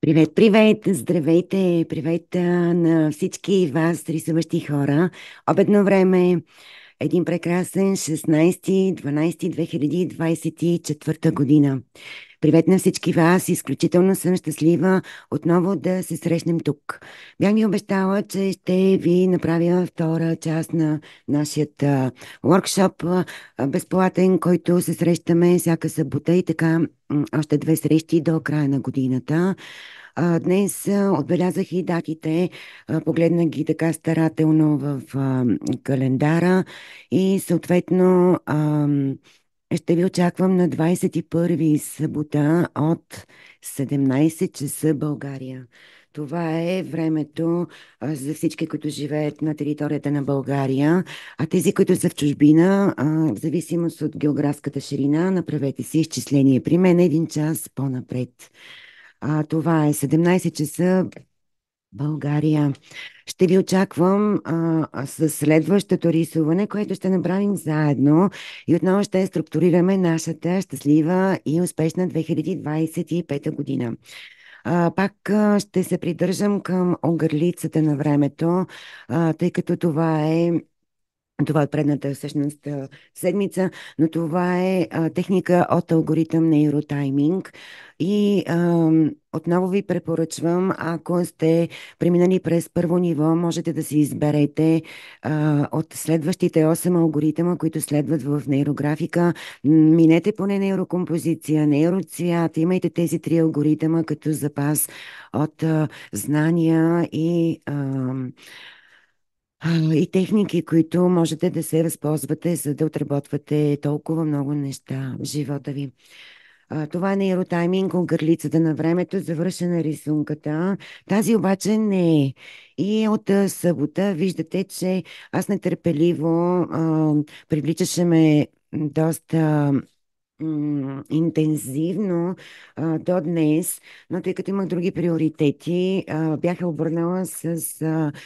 Привет, привет! Здравейте! Привет на всички вас, рисуващи хора. Обедно време, един прекрасен 16-12-2024 година. Привет на всички вас! Изключително съм щастлива отново да се срещнем тук. Бях ви обещала, че ще ви направя втора част на нашия workshop, безплатен, който се срещаме всяка събота и така още две срещи до края на годината. Днес отбелязах и датите, погледнах ги така старателно в календара и съответно ще ви очаквам на 21 събота от 17 часа България. Това е времето за всички, които живеят на територията на България, а тези, които са в чужбина, в зависимост от географската ширина, направете си изчисление. При мен е един час по-напред. Това е 17 часа България. Ще ви очаквам с следващото рисуване, което ще направим заедно и отново ще структурираме нашата щастлива и успешна 2025 година. Пак ще се придържам към огърлицата на времето, тъй като това е предната всъщност седмица, но това е техника от алгоритъм нейротайминг. И отново ви препоръчвам, ако сте преминали през първо ниво, можете да си изберете от следващите 8 алгоритъма, които следват в нейрографика. Минете поне нейрокомпозиция, нейроцвят, имайте тези три алгоритъма като запас от знания и техники, които можете да се възползвате, за да отработвате толкова много неща в живота ви. Това е нейротайминг, гърлицата на времето, завършена рисунката. Тази обаче не е. И от събота виждате, че аз нетърпеливо привличаше ме доста интензивно до днес, но тъй като имах други приоритети, бях я обърнала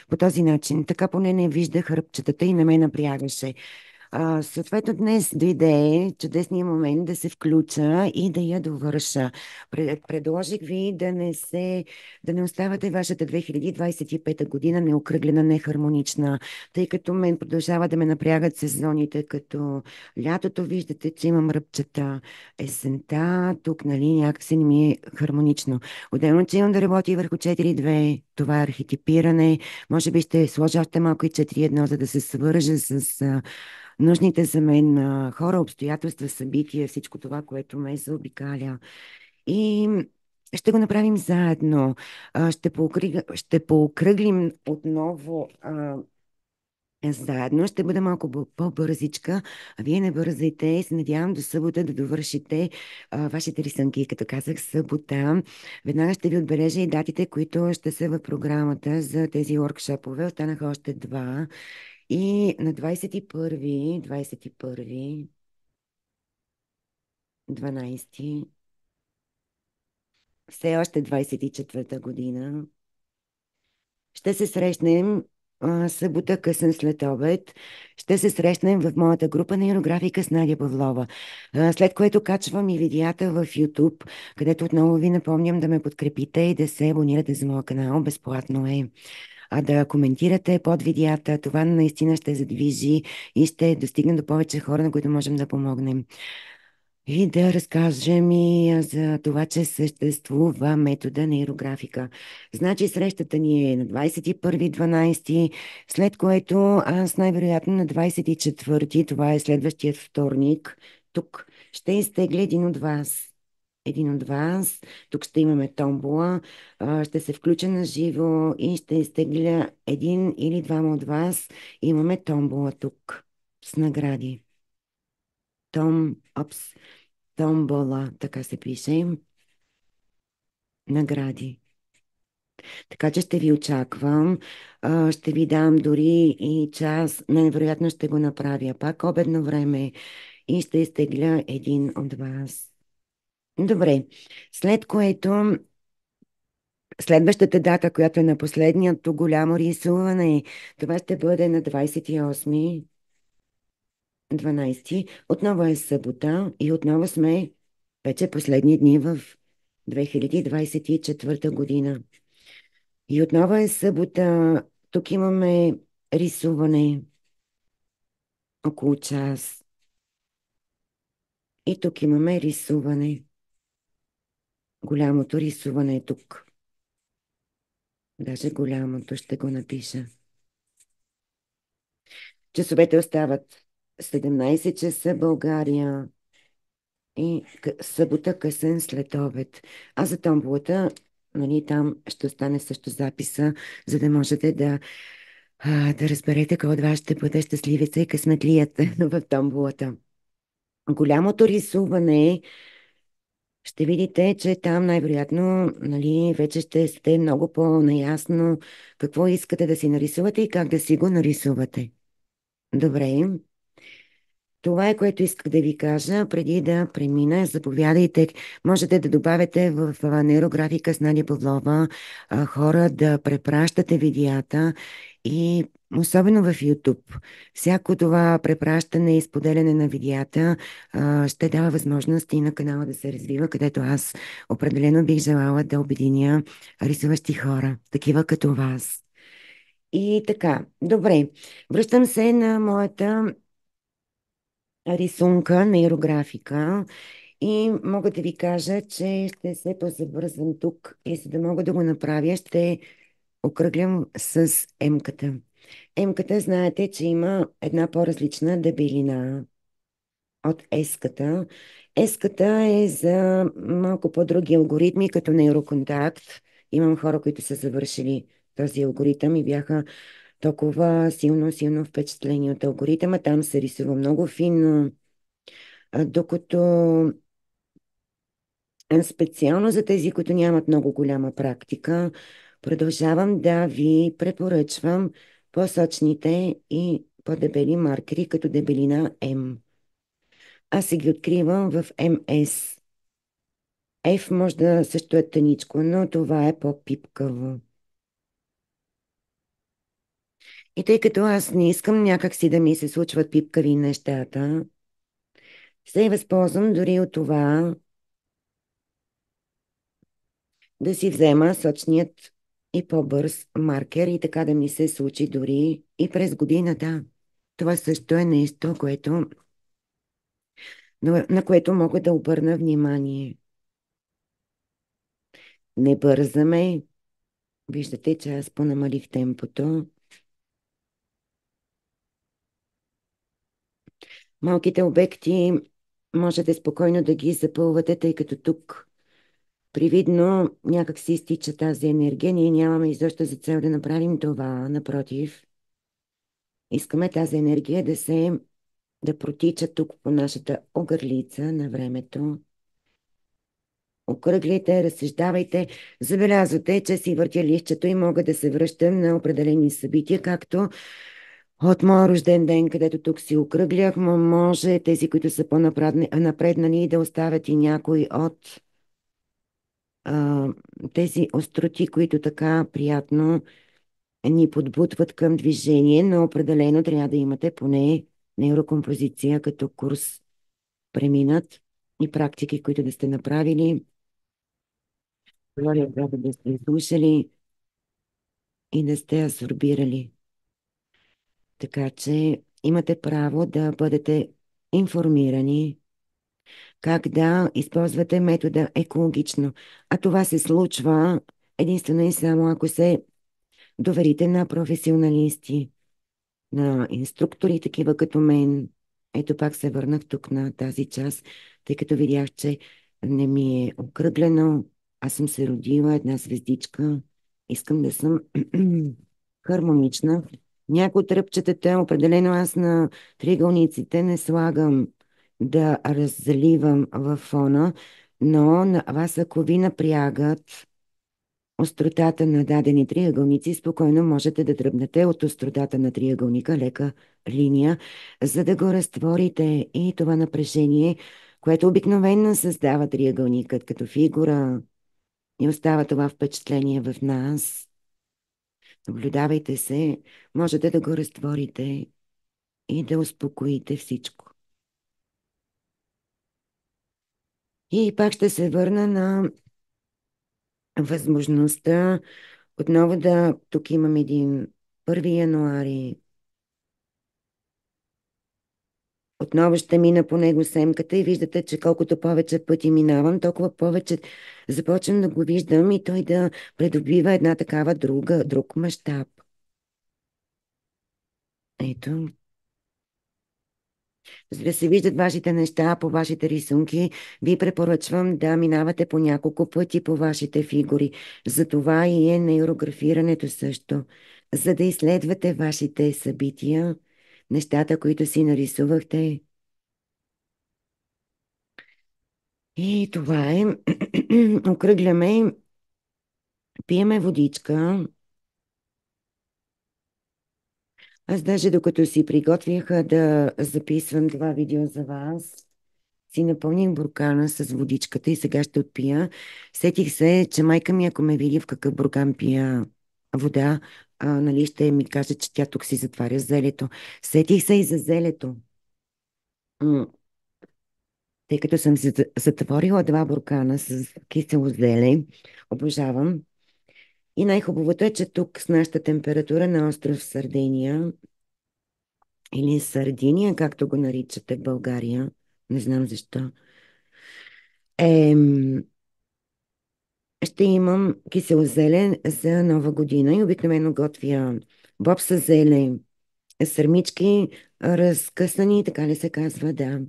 по този начин. Така поне не виждах ръбчетата и не ме напрягаше. Съответно днес дойде чудесния момент да се включа и да я довърша. Предложих ви да не оставате вашата 2025 година неокръглена, нехармонична, тъй като мен продължава да ме напрягат сезоните, като лятото виждате, че имам ръбчета, есента, тук нали някакси не ми е хармонично. Отделно, че имам да работя и върху 4.2, това е архетипиране, може би ще сложа още малко и 4.1, за да се свържа с нужните за мен хора, обстоятелства, събития, всичко това, което ме заобикаля. И ще го направим заедно. Ще поокръглим отново заедно. Ще бъда малко по-бързичка, а вие не бързайте и се надявам до събота да довършите вашите рисунки. Като казах събота, веднага ще ви отбележа и датите, които ще са в програмата за тези workshoпове. Останаха още два. И на 21, 12, все още 24-та година, ще се срещнем събота късен след обед. Ще се срещнем в моята група на аерографика с Надя Павлова. След което качвам и видеята в YouTube, където отново ви напомням да ме подкрепите и да се абонирате за моя канал. Безплатно е. Да коментирате под видеята. Това наистина ще задвижи и ще достигне до повече хора, на които можем да помогнем. И да разкажем и за това, че съществува метода нейрографика. Значи срещата ни е на 21-12, след което аз най-вероятно на 24, това е следващият вторник, тук ще изтегля един от вас. Тук ще имаме томбола. Ще се включа на живо и ще изтегля един или двама от вас. Имаме томбола тук с награди. Опс, томбола, така се пише. Награди. Така че ще ви очаквам. Ще ви дам дори и час. Най-вероятно ще го направя пак обедно време и ще изтегля един от вас. Добре. След което следващата дата, която е на последното голямо рисуване, това ще бъде на 28 12. Отново е събота и отново сме вече последни дни в 2024 година. И отново е събота. Тук имаме рисуване около час. И тук имаме рисуване. Голямото рисуване е тук. Даже голямото ще го напиша. Часовете остават 17 часа България и събота късен след обед. А за томболата, нали, там ще остане също записа, за да можете да разберете кой от вас ще бъде щастливеца и късметлият в томболата. Голямото рисуване ще видите, че там най-вероятно, нали, вече ще сте много по-наясно какво искате да си нарисувате и как да си го нарисувате. Добре. Това е, което исках да ви кажа преди да премина. Заповядайте. Можете да добавяте в нейрографика с Надя Павлова хора да препращате видеята и особено в YouTube. Всяко това препращане и споделяне на видеята ще дава възможност и на канала да се развива, където аз определено бих желала да обединя рисуващи хора, такива като вас. И така, добре. Връщам се на моята рисунка, нейрографика и мога да ви кажа, че ще се позабързвам тук и за да мога да го направя, ще окръглям с М-ката. М-ката, знаете, че има една по-различна дебелина от S-ката. S-ката е за малко по-други алгоритми, като нейроконтакт. Имам хора, които са завършили този алгоритъм и бяха толкова силно впечатлени от алгоритъма. Там се рисува много финно, докато специално за тези, които нямат много голяма практика, продължавам да ви препоръчвам по-сочните и по-дебели маркери, като дебелина М. Аз си ги откривам в МС. F може да също е тъничко, но това е по-пипкаво. И тъй като аз не искам някакси да ми се случват пипкави нещата, се възползвам дори от това да си взема сочният и по-бърз маркер и така да ми се случи дори и през годината. Това също е нещо, на което мога да обърна внимание. Не бързаме. Виждате, че аз понамалих темпото. Малките обекти можете спокойно да ги запълвате, тъй като тук привидно някак си изтича тази енергия. Ние нямаме изобщо за цел да направим това. Напротив, искаме тази енергия да протича тук по нашата огърлица на времето. Окръглите, разсъждавайте, забелязвате, че си въртя листчето и мога да се връщам на определени събития, както от моя рожден ден, където тук си окръглях, може тези, които са по-напреднали, да оставят и някой от а, тези остроти, които така приятно ни подбутват към движение, но определено трябва да имате поне нейрокомпозиция като курс преминат и практики, които да сте направили. Теория трябва да сте изслушали и да сте абсорбирали. Така че имате право да бъдете информирани как да използвате метода екологично. А това се случва единствено и само ако се доверите на професионалисти, на инструктори, такива като мен. Ето пак се върнах тук на тази част, тъй като видях, че не ми е окръглено. Аз съм се родила една звездичка. Искам да съм хармонична. Някои от ръбчетата, определено аз на триъгълниците не слагам да разливам във фона, но на вас, ако ви напрягат остротата на дадени триъгълници, спокойно можете да дръбнете от остротата на триъгълника, лека линия, за да го разтворите и това напрежение, което обикновено създава триъгълникът като фигура и остава това впечатление в нас. Наблюдавайте се, можете да го разтворите и да успокоите всичко. И пак ще се върна на възможността отново да, тук имам един 1 януари, отново ще мина по него семката и виждате, че колкото повече пъти минавам, толкова повече започвам да го виждам и той да придобива една такава друг мащаб. Ето, за да се виждат вашите неща по вашите рисунки, ви препоръчвам да минавате по няколко пъти по вашите фигури. Затова и е нейрографирането също, за да изследвате вашите събития, нещата, които си нарисувахте. И това е. Окръгляме, пиеме водичка. Аз даже докато си приготвяха да записвам това видео за вас, си напълних буркана с водичката и сега ще отпия. Сетих се, че майка ми, ако ме види в какъв буркан пия вода, нали, ще ми каже, че тя тук си затваря зелето. Сетих се и за зелето. М, Тъй като съм си затворила 2 буркана с кисело зеле, обожавам. И най-хубавото е, че тук с нашата температура на остров Сардиния или Сардиния, както го наричате в България, не знам защо, е, ще имам кисело зелен за Нова година и обикновено готвя боб с зелен, сърмички, разкъсани, така ли се казва, да.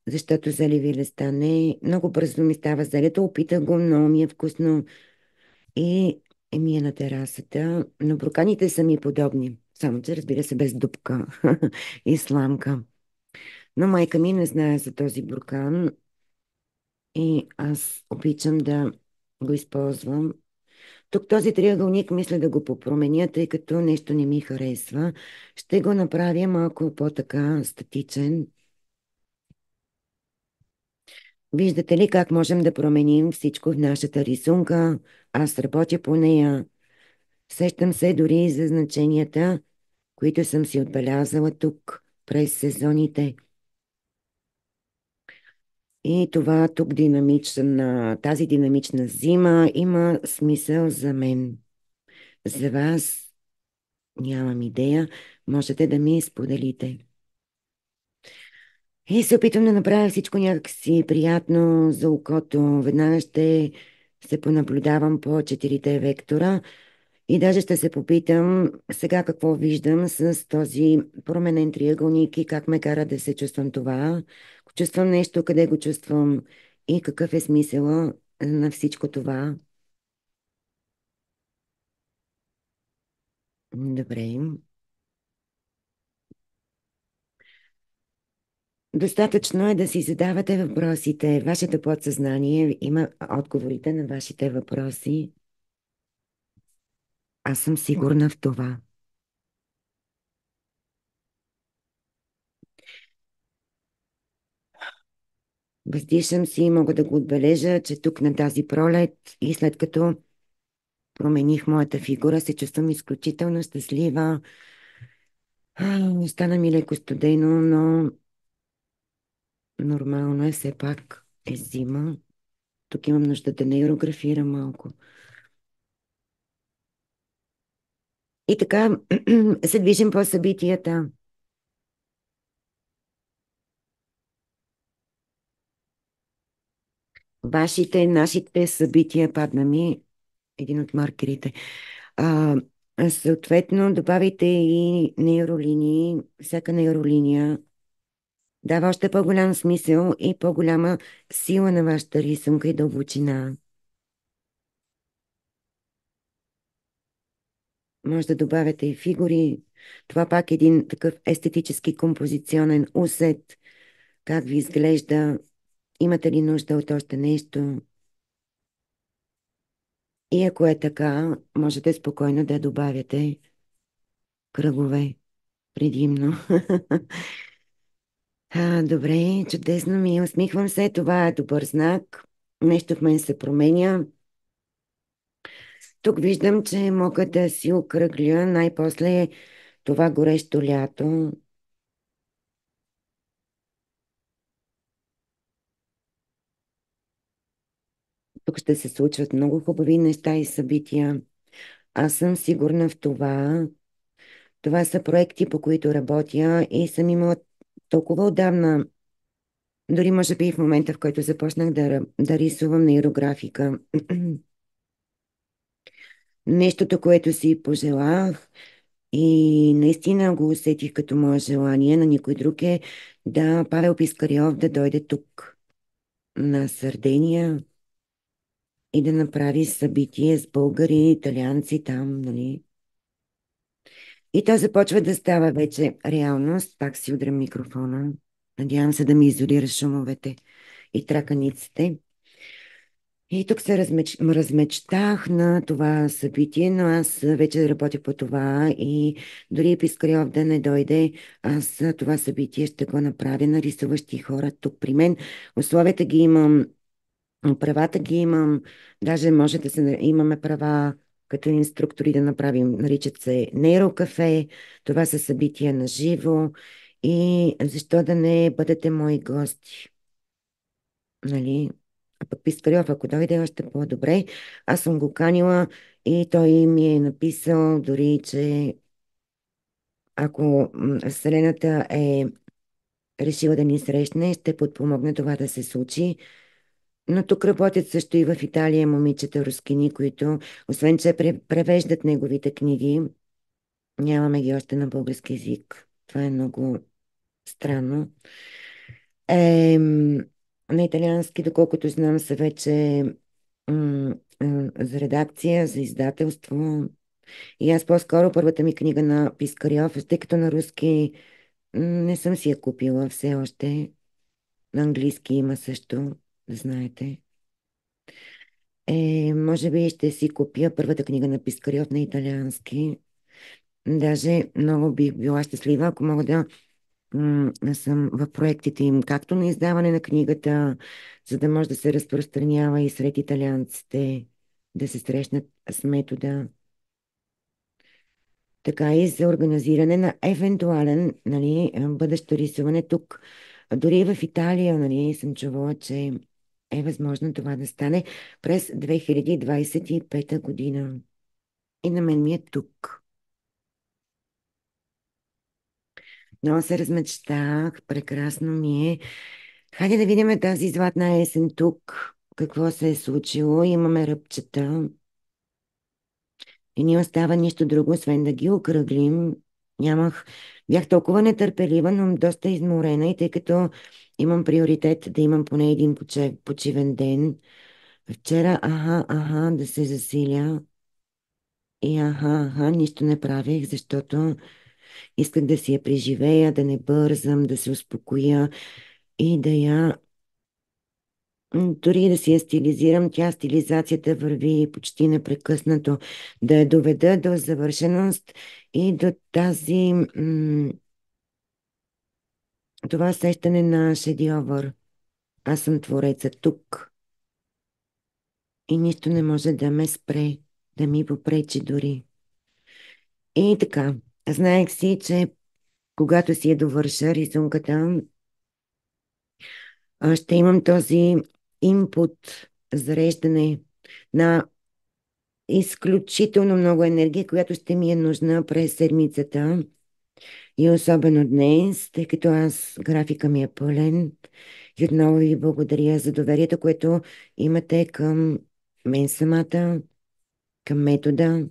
Защото зелеви листа не много бързо ми става зелето. Опитах го, много ми е вкусно и ми е на терасата. Но бурканите са ми подобни. Само че, разбира се, без дупка и сламка. Но майка ми не знае за този буркан и аз обичам да го използвам. Тук този триъгълник мисля да го попроменя, тъй като нещо не ми харесва. Ще го направя малко по-така статичен. Виждате ли как можем да променим всичко в нашата рисунка? Аз работя по нея. Сещам се дори и за значенията, които съм си отбелязала тук през сезоните. И това тук тази динамична зима има смисъл за мен. За вас нямам идея. Можете да ми споделите. И се опитвам да направя всичко някакси приятно за окото. Веднага ще се понаблюдавам по 4 вектора и даже ще се попитам сега какво виждам с този променен триъгълник и как ме кара да се чувствам това. Ако чувствам нещо, къде го чувствам и какъв е смисъла на всичко това. Добре. Достатъчно е да си задавате въпросите. Вашето подсъзнание има отговорите на вашите въпроси. Аз съм сигурна в това. Въздишам си и мога да го отбележа, че тук на тази пролет и след като промених моята фигура, се чувствам изключително щастлива. Стана ми леко студено, но нормално е, все пак е зима. Тук имам нужда да нейрографирам малко. И така се движим по събитията. Вашите, нашите събития, падна ми един от маркерите. А, Съответно, добавите и нейролинии. Всяка нейролиния дава още по-голям смисъл и по-голяма сила на вашата рисунка и дълбочина. Може да добавяте и фигури. Това пак е един такъв естетически композиционен усет. Как ви изглежда? Имате ли нужда от още нещо? И ако е така, можете спокойно да добавяте кръгове предимно. Добре, чудесно ми. Усмихвам се. Това е добър знак. Нещо в мен се променя. Тук виждам, че мога да си окръгля най-после това горещо лято. Тук ще се случват много хубави неща и събития. Аз съм сигурна в това. Това са проекти, по които работя и съм имала толкова отдавна, дори може би в момента, в който започнах да рисувам нейрографика. Нещото, което си пожелах и наистина го усетих като мое желание на никой друг е да Павел Пискарьов да дойде тук на Сърдения и да направи събитие с българи, италианци там, нали? И то започва да става вече реалност. Пак си удрям микрофона. Надявам се да ми изолира шумовете и траканиците. И тук се размечтах на това събитие, но аз вече работя по това и дори Пискарьов да не дойде, аз това събитие ще го направя на рисуващи хора тук при мен. Условията ги имам, правата ги имам, даже може да се, имаме права като инструктори да направим, наричат се нейрокафе, това са събития на живо и защо да не бъдете мои гости, нали? А пък Пискарьов, ако дойде още по-добре, аз съм го канила и той ми е написал дори, че ако Вселената е решила да ни срещне, ще подпомогне това да се случи. Но тук работят също и в Италия момичета рускини, които, освен че превеждат неговите книги, нямаме ги още на български язик. Това е много странно. На италиански, доколкото знам, са вече за редакция, за издателство. И аз по-скоро първата ми книга на Пискарьов, тъй като на руски не съм си я купила все още. На английски има също, да знаете. Може би ще си купя първата книга на Пискарьов на италиански. Даже много бих била щастлива, ако мога да съм в проектите им, както на издаване на книгата, за да може да се разпространява и сред италианците, да се срещнат с метода, така и за организиране на евентуален, нали, бъдещо рисуване тук. Дори и в Италия, нали, съм чувала, че е възможно това да стане през 2025 година. И на мен ми е тук. Много се размечтах, прекрасно ми е. Хайде да видим тази златна есен тук. Какво се е случило? Имаме ръбчета. И ни остава нищо друго, освен да ги окръглим. Бях толкова нетърпелива, но доста изморена и тъй като имам приоритет да имам поне един почивен ден, вчера, да се засиля и нищо не правих, защото исках да си я преживея, да не бързам, да се успокоя и да я дори да си я стилизирам, тя стилизацията върви почти непрекъснато, да я доведа до завършеност и до това усещане на шедьовър. Аз съм твореца тук и нищо не може да ме спре, да ми попречи дори. И така, знаех си, че когато си я довърша рисунката, ще имам този импут, зареждане на изключително много енергия, която ще ми е нужна през седмицата и особено днес, тъй като аз графика ми е пълен. И отново ви благодаря за доверието, което имате към мен самата, към метода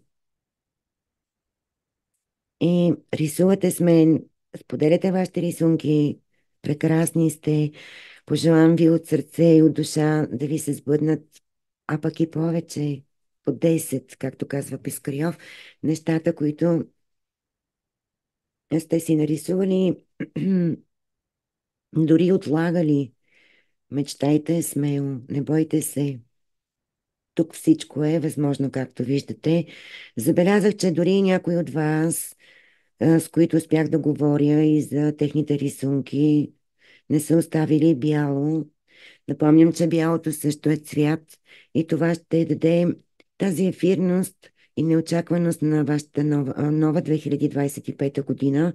и рисувате с мен, споделяте вашите рисунки, прекрасни сте. Пожелавам ви от сърце и от душа да ви се сбъднат, а пък и повече, по 10, както казва Пискарьов, нещата, които сте си нарисували, дори отлагали. Мечтайте смело, не бойте се. Тук всичко е възможно, както виждате. Забелязах, че дори някой от вас, с които успях да говоря и за техните рисунки, не са оставили бяло. Напомням, че бялото също е цвят и това ще даде тази ефирност и неочакваност на вашата нова 2025 година,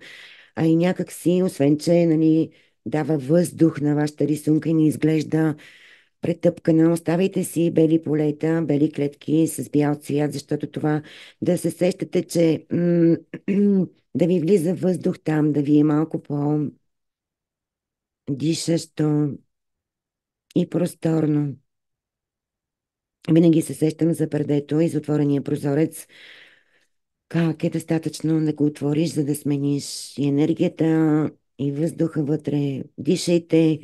а и някак си, освен че нали, дава въздух на вашата рисунка и не изглежда претъпкана. Оставайте си бели полета, бели клетки с бял цвят, защото това да се сещате, че да ви влиза въздух там, да ви е малко по-дишащо и просторно. Винаги се сещам за пердето и за отворения прозорец. Как е достатъчно да го отвориш, за да смениш и енергията, и въздуха вътре. Дишайте,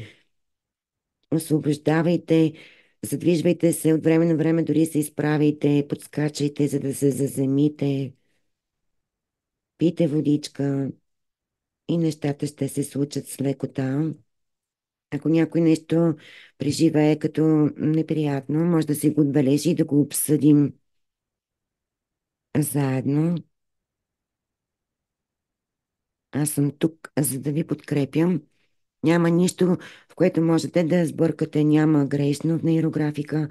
освобождавайте, задвижвайте се от време на време, дори се изправяйте, подскачайте, за да се заземите. Пийте водичка и нещата ще се случат с лекота. Ако някой нещо преживее като неприятно, може да си го отбележи и да го обсъдим заедно. Аз съм тук, за да ви подкрепям. Няма нищо, в което можете да сбъркате. Няма грешно в нейрографика.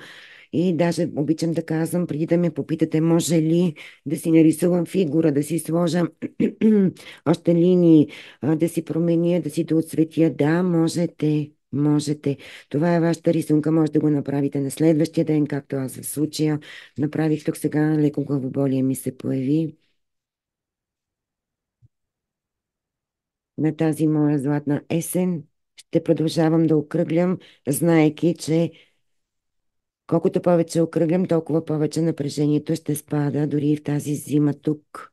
И даже обичам да казвам, преди да ме попитате, може ли да си нарисувам фигура, да си сложа още линии, да си променя, да си доотсветя. Да, можете. Можете. Това е вашата рисунка. Може да го направите на следващия ден, както аз в случая направих тук сега. Леко главоболие ми се появи на тази моя златна есен. Ще продължавам да окръглям, знаеки, че колкото повече окръглям, толкова повече напрежението ще спада, дори и в тази зима тук.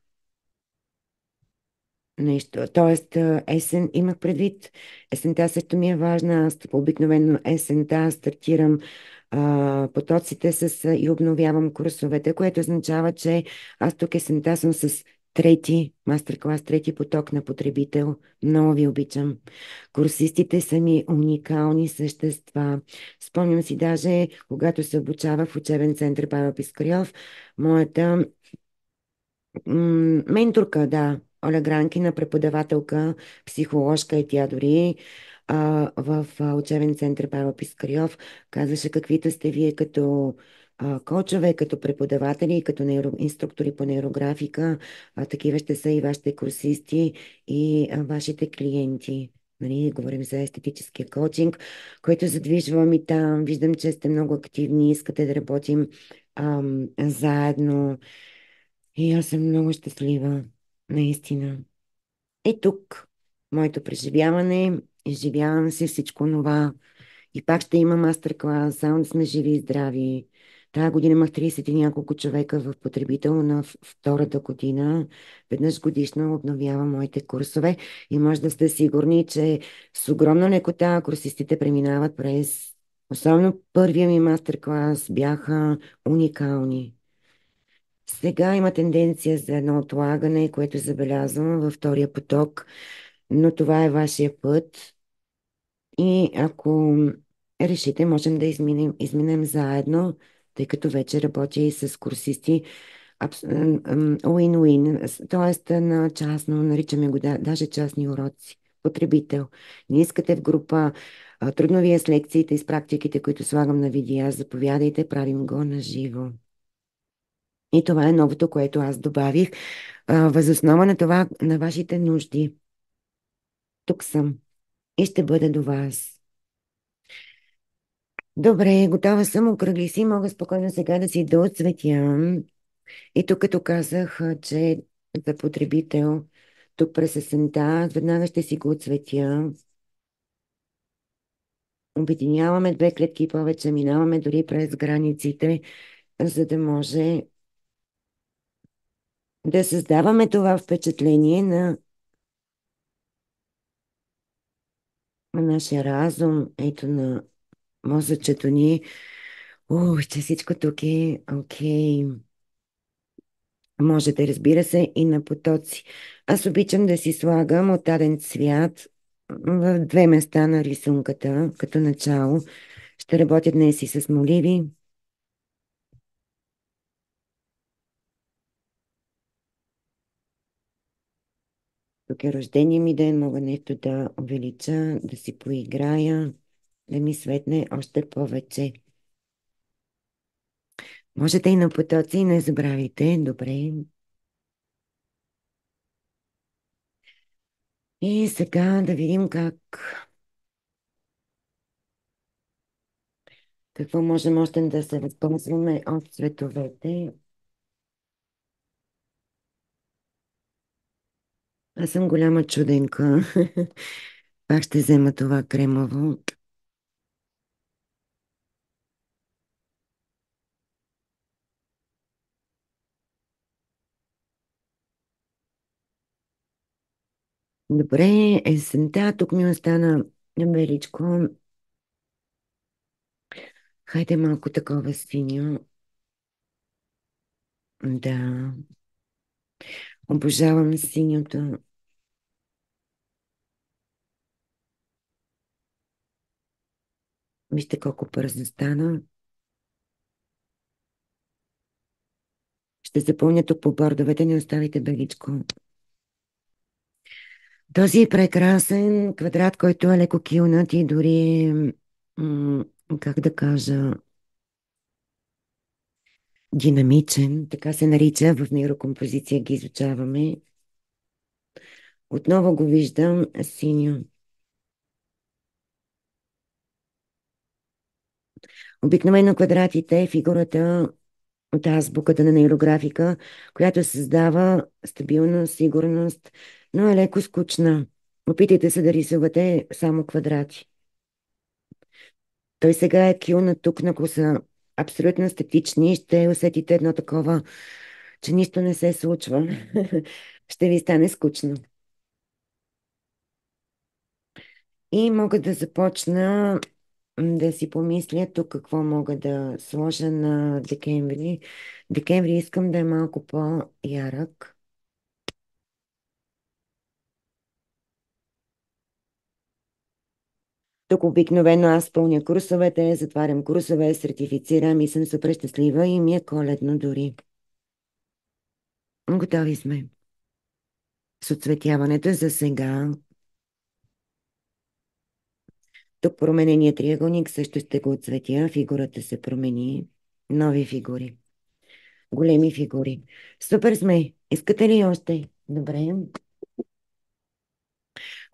Нещо. Тоест, есен имах предвид. Есента също ми е важна. Аз обикновено есента стартирам потоците и обновявам курсовете, което означава, че аз тук есента съм с трети мастер-клас, трети поток на потребител. Много ви обичам. Курсистите са ми уникални същества. Спомням си даже, когато се обучавах в учебен център Павел Пискарьов, моята менторка, да, Оля Гранкина, преподавателка, психоложка е тя дори, в учебен център Павел Пискарьов, казваше каквито сте вие като коучове, като преподаватели, като инструктори по нейрографика, такива ще са и вашите курсисти и вашите клиенти. Нали, говорим за естетическия коучинг, който задвижвам и там. Виждам, че сте много активни, искате да работим заедно. И аз съм много щастлива, наистина. И тук, моето преживяване, изживявам си всичко това. И пак ще има мастер-клас, само да сме живи и здрави. Тая година имах 30 и няколко човека в потребител на втората година. Веднъж годишно обновявам моите курсове и може да сте сигурни, че с огромна лекота курсистите преминават през... Особено първия ми мастер-клас бяха уникални. Сега има тенденция за едно отлагане, което забелязвам във втория поток, но това е вашия път и ако решите, можем да изминем заедно, тъй като вече работя и с курсисти уин-уин, т.е. на частно, наричаме го даже частни уроци. Потребител. Не искате в група, трудно ви е с лекциите и с практиките, които слагам на видео, заповядайте, правим го на живо. И това е новото, което аз добавих. Въз основа на това, на вашите нужди. Тук съм и ще бъда до вас. Добре, готова съм, окръгли си, мога спокойно сега да си доцветя. И тук като казах, че за потребител, тук през есента, веднага ще си го отцветя. Обединяваме две клетки повече, минаваме дори през границите, за да може да създаваме това впечатление на нашия разум, ето на мозъчето ни. Че всичко тук е окей. Можете, разбира се, и на потоци. Аз обичам да си слагам отдаден цвят в две места на рисунката, като начало. Ще работя днес и с моливи. Тук е рождения ми ден, мога нещо да увелича, да си поиграя, да ми светне още повече. Можете и на потоци, не забравяйте. Добре. И сега да видим как Какво можем още да се възползваме от цветовете? Аз съм голяма чуденка. Пак ще взема това кремово. Добре, есента, тук ми остана беличко. Хайде малко такова синьо. Да, обожавам синьото. Вижте колко бързо стана. Ще запълня тук по бордовете, не оставите беличко. Този прекрасен квадрат, който е леко килнат и дори е, м, как да кажа, динамичен, така се нарича, в нейрокомпозиция ги изучаваме. Отново го виждам синьо. Обикновено квадратите е фигурата от азбуката на нейрографика, която създава стабилност, сигурност, но е леко скучна. Опитайте се да рисувате само квадрати. Той сега е килнат тук, ако са абсолютно статични, ще усетите едно такова, че нищо не се случва. Ще ви стане скучно. И мога да започна да си помисля тук какво мога да сложа на декември. Декември искам да е малко по-ярък. Тук обикновено аз пълня курсовете, затварям курсове, сертифицирам и съм супер щастлива и ми е коледно дори. Готови сме. С оцветяването за сега. Тук променения триъгълник също ще го отцветя. Фигурата се промени. Нови фигури. Големи фигури. Супер сме. Искате ли още? Добре.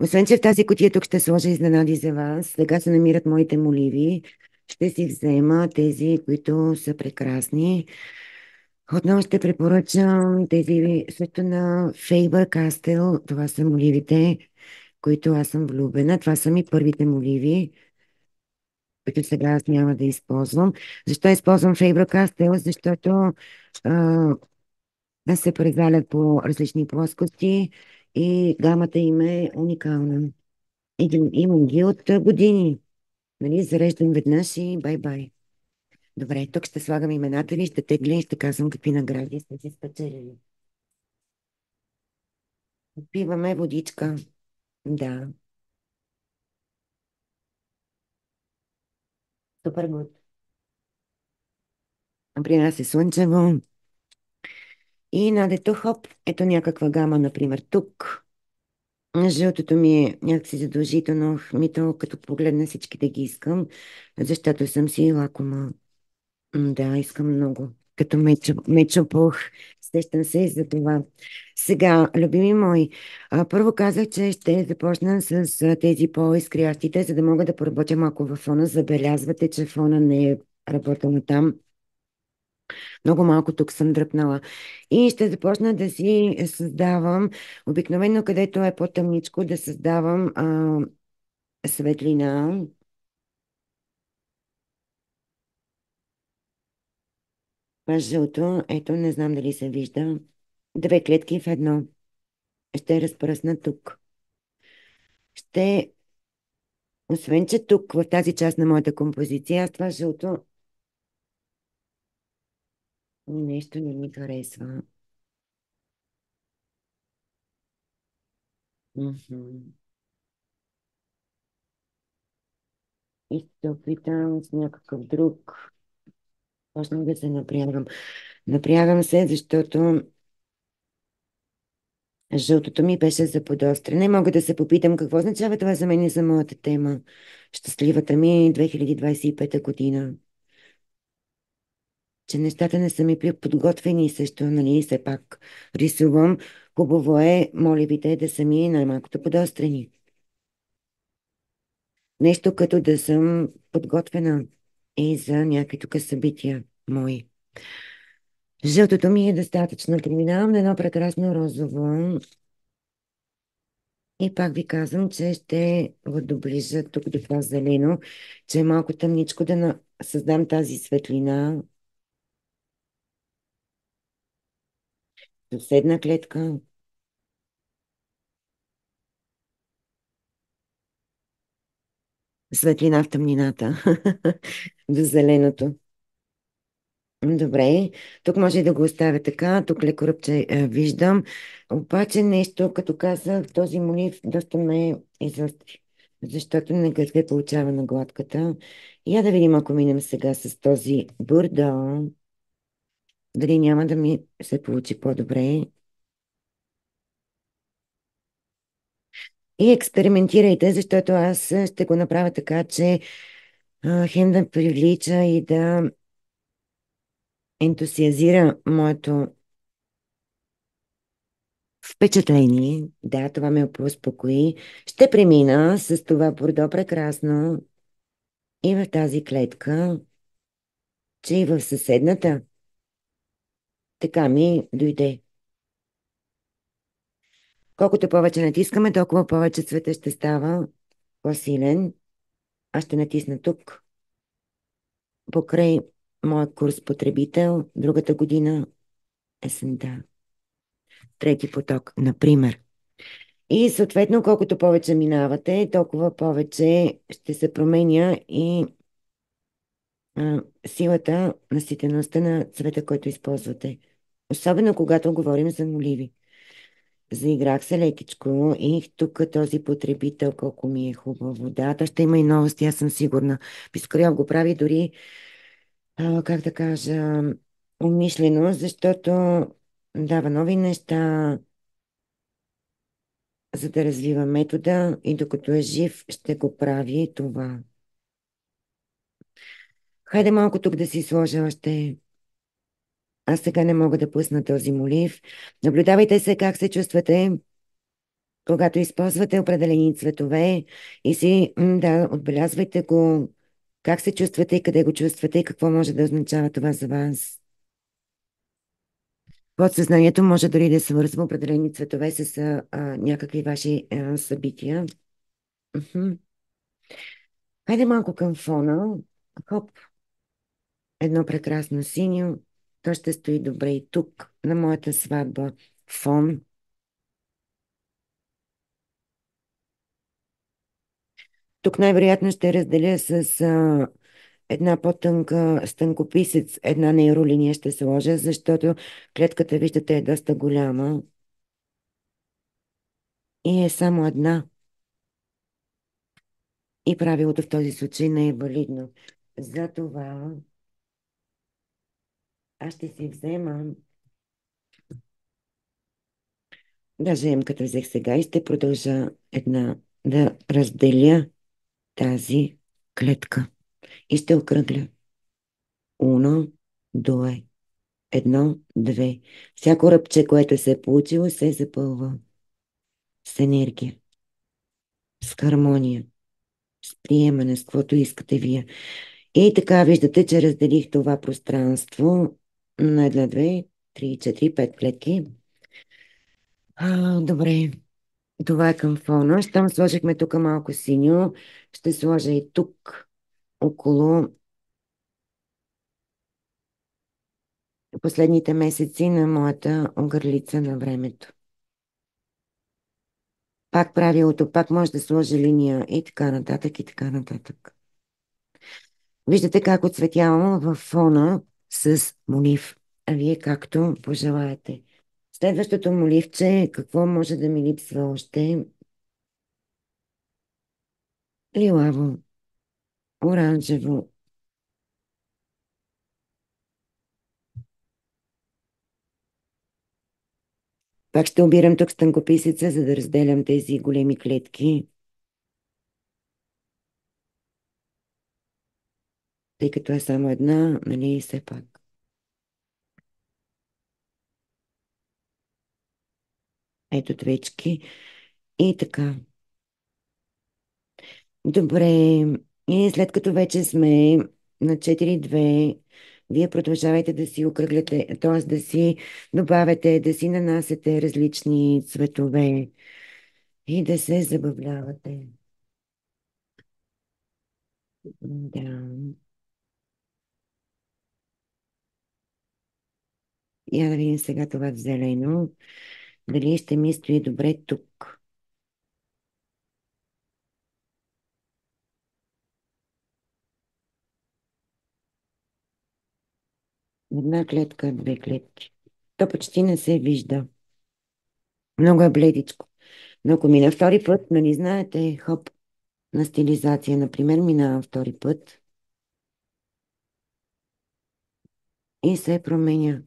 Освен, че в тази кутия тук ще сложа изненади за вас. Сега се намират моите моливи. Ще си взема тези, които са прекрасни. Отново ще препоръчам тези също на Faber-Castell. Това са моливите, които аз съм влюбена. Това са ми първите моливи, които сега аз няма да използвам. Защо използвам Faber-Castell? Защото се прегалят по различни плоскости и гамата им е уникална. Имам ги от години. Нали, зареждам веднъж и бай-бай. Добре, тук ще слагам имената ви, ще тегля и ще казвам какви награди сте си спечелили. Пиваме водичка. Да, супер гуд. При нас е слънчево. И надето хоп, ето някаква гама, например, тук. Жълтото ми е някакси задължително, мито като погледна всички да ги искам, защото съм си лакома. Да, искам много. Като мечо пух. Сещам се и за това. Сега, любими мои, първо казах, че ще започна с тези по-изкрящите, за да мога да поработя малко във фона. Забелязвате, че фона не е работил там. Много малко тук съм дръпнала. И ще започна да си създавам, обикновено където е по-тъмничко, да създавам светлина. Това жълто, ето, не знам дали се вижда. Две клетки в едно. Ще разпръсна тук. Ще, освен че тук, в тази част на моята композиция, аз това жълто нещо не ми харесва. Мгм. И ще се опитам с някакъв друг. Почнах да се напрягам. Напрягам се, защото жълтото ми беше за подострене. Мога да се попитам какво означава това за мен и за моята тема. Щастливата ми 2025 година. Че нещата не са ми подготвени също, нали, все пак рисувам. Хубаво е, моливите да са ми най-малкото подострени. Нещо като да съм подготвена. и за някакви тук събития мои. Жълтото ми е достатъчно. Преминавам на едно прекрасно розово и пак ви казвам, че ще го доближа тук до това зелено, че е малко тъмничко да създам тази светлина. Съседна клетка. Светлина в тъмнината. До зеленото. Добре, тук може и да го оставя така, тук леко ръбче виждам, обаче нещо, като казах, този молив доста ме изостри, защото не се получава на гладката. Я да видим, ако минем сега с този бурдо, дали няма да ми се получи по-добре. И експериментирайте, защото аз ще го направя така, че хем да привлича и да ентусиазира моето впечатление. Да, това ме успокои. Ще премина с това бордо прекрасно и в тази клетка, че и в съседната. Така ми дойде. Колкото повече натискаме, толкова повече цвета ще става по-силен. Аз ще натисна тук, покрай моя курс потребител, другата година, есента. Трети поток, например. И съответно, колкото повече минавате, толкова повече ще се променя и силата, наситеността на цвета, който използвате. Особено когато говорим за моливи. Заиграх се лекичко и тук този потребител, колко ми е хубаво. Да, то ще има и новости, аз съм сигурна. Пискарял го прави дори, как да кажа, умишлено, защото дава нови неща, за да развива метода и докато е жив, ще го прави това. Хайде малко тук да си сложа още. Аз сега не мога да пусна този молив. Наблюдавайте се как се чувствате, когато използвате определени цветове и си, да, отбелязвайте го, как се чувствате и къде го чувствате и какво може да означава това за вас. Подсъзнанието може дори да свързва определени цветове с някакви ваши събития. Мгм. Хайде малко към фона. Хоп, едно прекрасно синьо. То ще стои добре и тук, на моята сватба. Фон. Тук най-вероятно ще разделя с една по-тънка стънкописец, една нейролиния ще сложа, защото клетката, виждате, е доста голяма и е само една. И правилото в този случай не е валидно. Затова аз ще си взема, даже като взех сега и ще продължа да разделя тази клетка и ще окръгля. Уно, две. Едно, две. Всяко ръбче, което се е получило, се запълва с енергия, с хармония, с приемане, с каквото искате вие. И така виждате, че разделих това пространство на една, две, три, четири, пет клетки. Добре, това е към фона. Щом сложихме тук малко синьо, ще сложа и тук около последните месеци на моята огърлица на времето. Пак правилото, пак може да сложи линия и така нататък, и така нататък. Виждате как оцветявам в фона с молив, а вие както пожелаете. Следващото моливче, какво може да ми липсва още? Лилаво, оранжево. Пак ще обирам тук стънкописеца, за да разделям тези големи клетки, тъй като е само една, нали, все пак. Ето двечки и така. Добре, и след като вече сме на 4-2 вие продължавайте да си окръгляте, т.е. да си добавяте, да си нанасяте различни цветове и да се забавлявате. Да. Я да видим сега това в зелено. Дали ще ми стои добре тук. Една клетка, две клетки. То почти не се вижда. Много е бледичко. Но ако мина втори път, нали знаете, хоп, на стилизация, например, минавам втори път и се променя.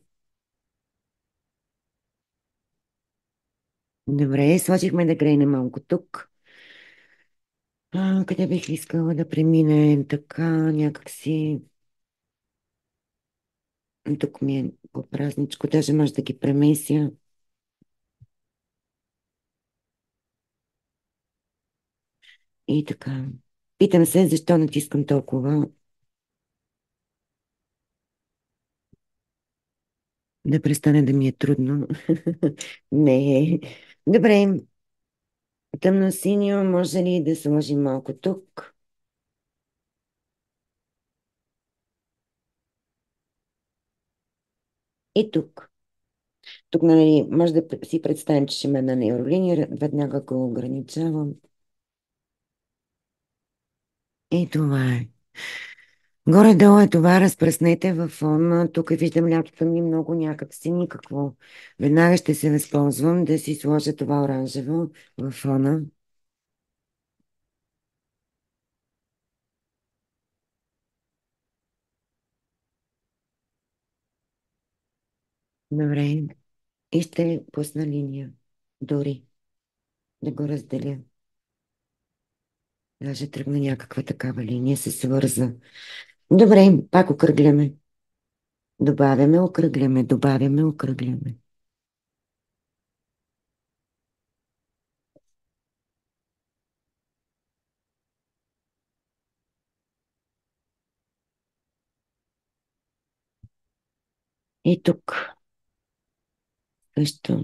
Добре, сложихме да грейне малко тук. Къде бих искала да премине така някакси. Тук ми е по-празничко, даже може да ги премеся. И така. Питам се, защо натискам толкова да престане да ми е трудно. Не. Добре, тъмно-синьо, може ли да сложим малко тук и тук? Тук, нали, може да си представим, че ще има една нейролиния, веднага го ограничавам. И това е. Горе-долу е това, разпръснете във фона. Тук виждам лятото ми много някак си никакво. Веднага ще се възползвам да си сложа това оранжево във фона. Добре. И ще пусна линия. Дори да го разделя. Даже тръгна някаква такава линия, се свърза. Добре, пак окръгляме. Добавяме, окръгляме, добавяме, окръгляме. И тук също.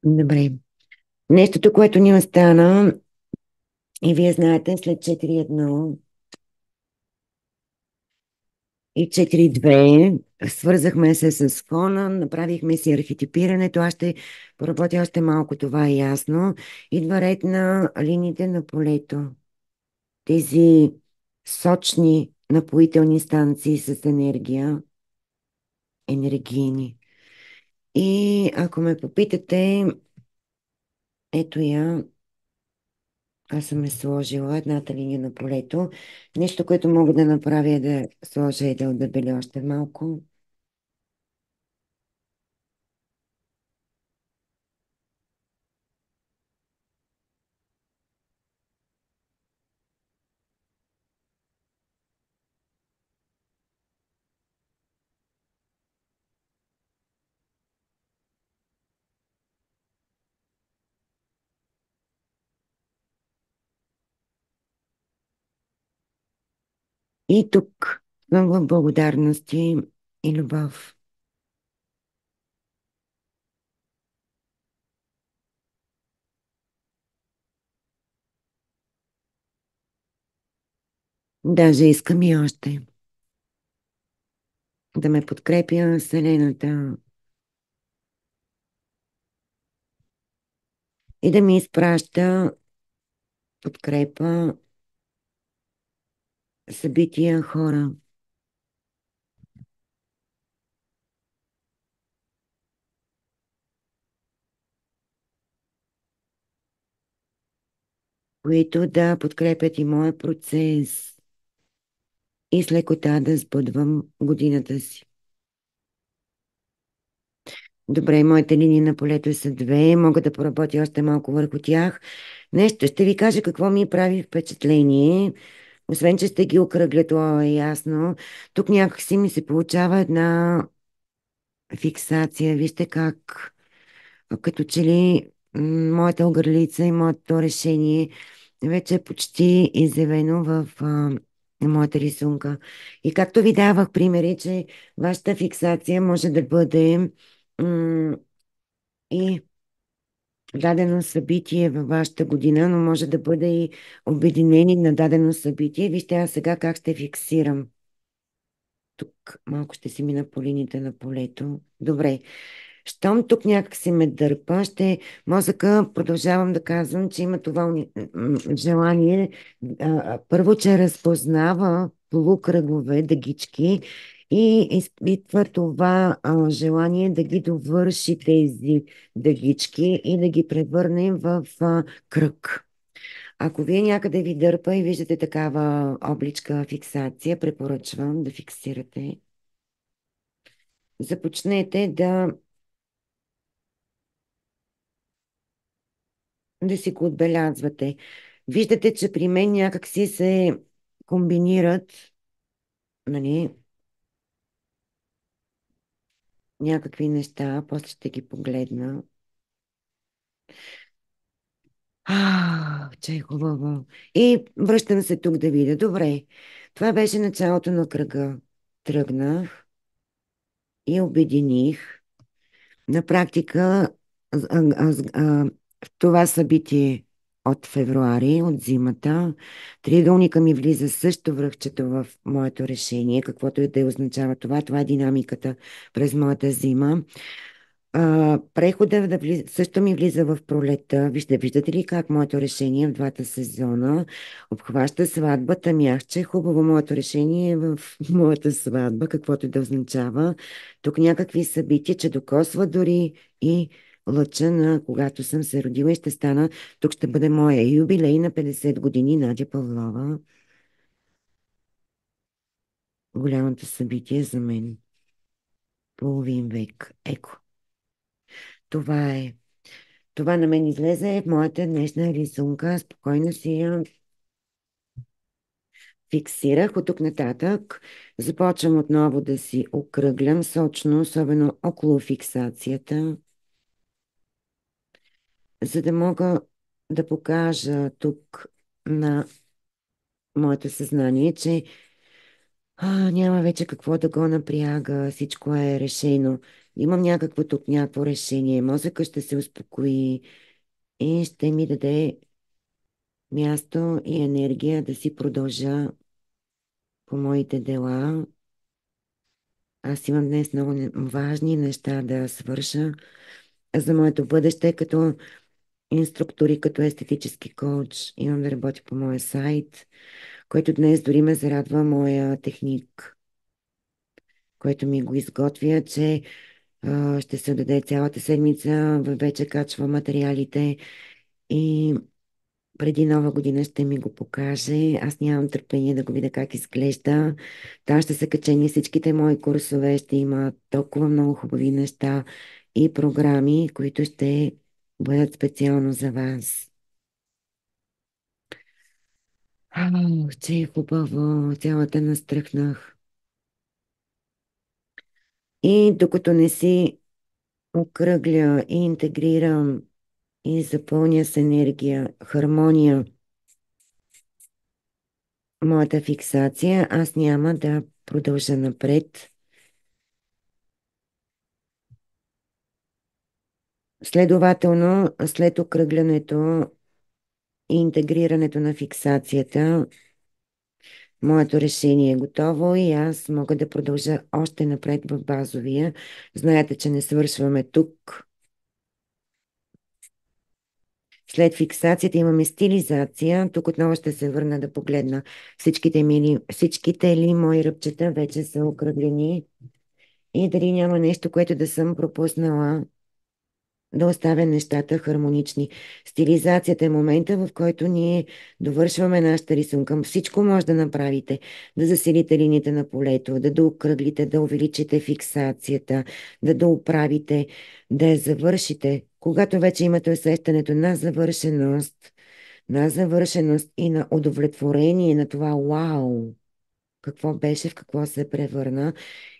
Добре. Нещото, което ни остана, и вие знаете, след 4-1 и 4-2 свързахме се с фона, направихме си архетипирането. Аз ще поработя още малко, това е ясно. Идва ред на линиите на полето. Тези сочни напоителни станции с енергия, енергийни. И ако ме попитате, ето я, аз съм е сложила едната линия на полето. Нещо, което мога да направя е да сложа и да отдебеля още малко. И тук много благодарности и любов. Даже искам и още да ме подкрепя Вселената и да ми изпраща подкрепа, събития, хора, които да подкрепят и моя процес и с лекота да сбъдвам годината си. Добре, моите линии на полето са две, мога да поработя още малко върху тях. Нещо ще ви кажа какво ми прави впечатление. Освен, че ще ги окръгля, това е ясно. Тук някакси ми се получава една фиксация. Вижте как като че ли моята ъгърлица и моето решение вече е почти изявено в моята рисунка. И както ви давах примери, че вашата фиксация може да бъде и дадено събитие във вашата година, но може да бъде и обединение на дадено събитие. Вижте, аз сега как ще фиксирам. Тук малко ще си мина по линиите на полето. Добре. Щом тук някак си ме дърпа, мозъка, продължавам да казвам, че има това желание, първо, че разпознава полукръгове, дъгички и изпитва това желание да ги довърши тези дъгички и да ги превърнем в кръг. Ако вие някъде ви дърпа и виждате такава обличка фиксация, препоръчвам да фиксирате. Започнете да си го отбелязвате. Виждате, че при мен някак си се комбинират, нали, някакви неща, после ще ги погледна. Че е хубаво. И връщам се тук да видя. Добре, това беше началото на кръга. Тръгнах и обединих. На практика в това събитие от февруари, от зимата, триъгълника ми влиза също връхчето в моето решение, каквото и да означава това. Това е динамиката през моята зима. Прехода също ми влиза в пролета. Виждате ли как моето решение в двата сезона обхваща сватбата мягче. Хубаво моето решение е в моята сватба, каквото и да означава. Тук някакви събития, че докосва дори и лъча на когато съм се родила и ще стана. Тук ще бъде моя юбилей на 50 години, Надя Павлова. Голямото събитие за мен. Половин век. Еко. Това е. Това на мен излезе в моята днешна рисунка. Спокойно си я фиксирах. От тук нататък започвам отново да си окръглям сочно, особено около фиксацията, за да мога да покажа тук на моето съзнание, че няма вече какво да го напряга, всичко е решено. Имам някакво тук, някакво решение. Мозъка ще се успокои и ще ми даде място и енергия да си продължа по моите дела. Аз имам днес много важни неща да свърша за моето бъдеще, като инструктор и като естетически коуч. Имам да работя по моя сайт, който днес дори ме зарадва моя техник, който ми го изготвя, че ще се даде цялата седмица, вече качва материалите и преди Нова година ще ми го покаже. Аз нямам търпение да го видя как изглежда. Там ще са качени всичките мои курсове, ще има толкова много хубави неща и програми, които ще бъдат специално за вас. Че е хубаво, цялата настръхнах. И докато не си окръгля и интегрирам и запълня с енергия, хармония, моята фиксация, аз няма да продължа напред. Следователно, след окръглянето и интегрирането на фиксацията, моето решение е готово и аз мога да продължа още напред в базовия. Знаете, че не свършваме тук. След фиксацията имаме стилизация. Тук отново ще се върна да погледна всичките ли мои ръбчета вече са окръглени и дали няма нещо, което да съм пропуснала да оставя нещата хармонични. Стилизацията е момента, в който ние довършваме нашата рисунка. Всичко може да направите. Да засилите линиите на полето, да доокръглите, да увеличите фиксацията, да дооправите, да я завършите. Когато вече имате усещането на завършеност и на удовлетворение на това, вау, какво беше, в какво се превърна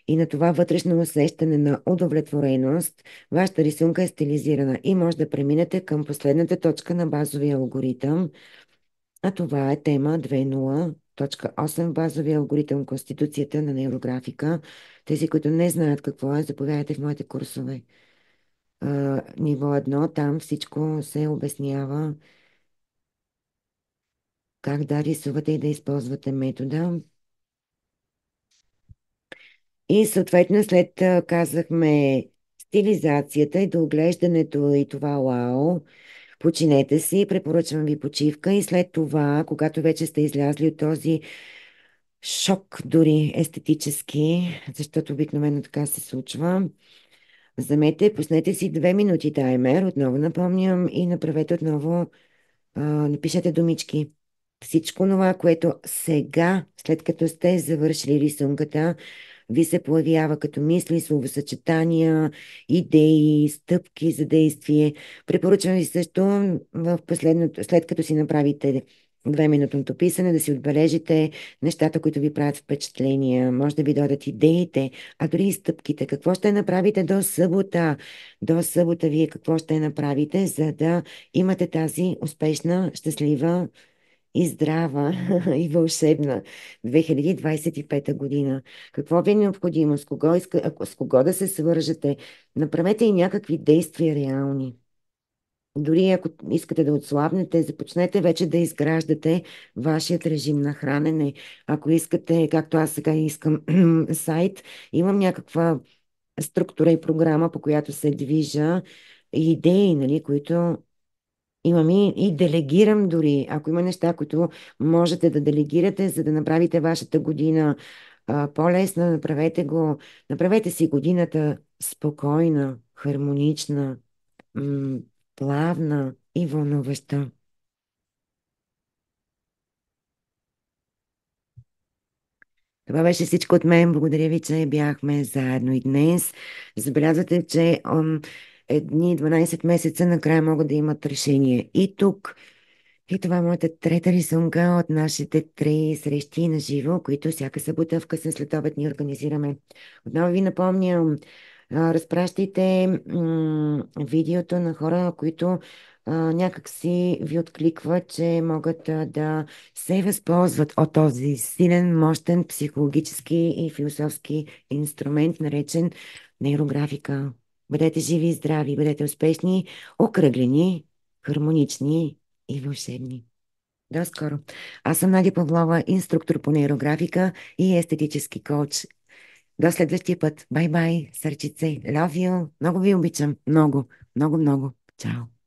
и на това вътрешно усещане на удовлетвореност, вашата рисунка е стилизирана и може да преминете към последната точка на базовия алгоритъм, а това е тема 2.0.8 базовия алгоритъм Конституцията на нейрографика. Тези, които не знаят какво е, заповядайте в моите курсове. Ниво едно, там всичко се обяснява как да рисувате и да използвате метода. И съответно след казахме стилизацията и доглеждането и това вау, починете си, препоръчвам ви почивка и след това, когато вече сте излязли от този шок, дори естетически, защото обикновено така се случва, вземете, пуснете си 2 минути таймер, отново напомням, и направете отново, напишете думички. Всичко това, което сега, след като сте завършили рисунката, ви се появява като мисли, словосъчетания, идеи, стъпки за действие. Препоръчвам ви също в последното, след като си направите 2-минутното писане, да си отбележите нещата, които ви правят впечатления. Може да ви дойдат идеите, а дори и стъпките. Какво ще направите до събота? До събота вие какво ще направите, за да имате тази успешна, щастлива и здрава и вълшебна 2025 година. Какво ви е необходимо? С кого да се свържете? Направете и някакви действия реални. Дори ако искате да отслабнете, започнете вече да изграждате вашият режим на хранене. Ако искате, както аз сега искам сайт, имам някаква структура и програма, по която се движа, и идеи, нали, които имам и делегирам дори. Ако има неща, които можете да делегирате, за да направите вашата година по-лесна, направете го. Направете си годината спокойна, хармонична, плавна и вълнуваща. Това беше всичко от мен. Благодаря ви, че бяхме заедно и днес. Забелязвате, че едни 12 месеца накрая могат да имат решение. И тук. И това е моята трета рисунка от нашите 3 срещи на живо, които всяка събота в късен следобед ни организираме. Отново ви напомням, разпращайте видеото на хора, които някак си ви откликват, че могат да се възползват от този силен, мощен психологически и философски инструмент, наречен нейрографика. Бъдете живи и здрави, бъдете успешни, окръглени, хармонични и вълшебни. До скоро. Аз съм Надя Павлова, инструктор по нейрографика и естетически коуч. До следващия път. Бай-бай, сърчице. Love you. Много ви обичам. Много, много, много. Чао.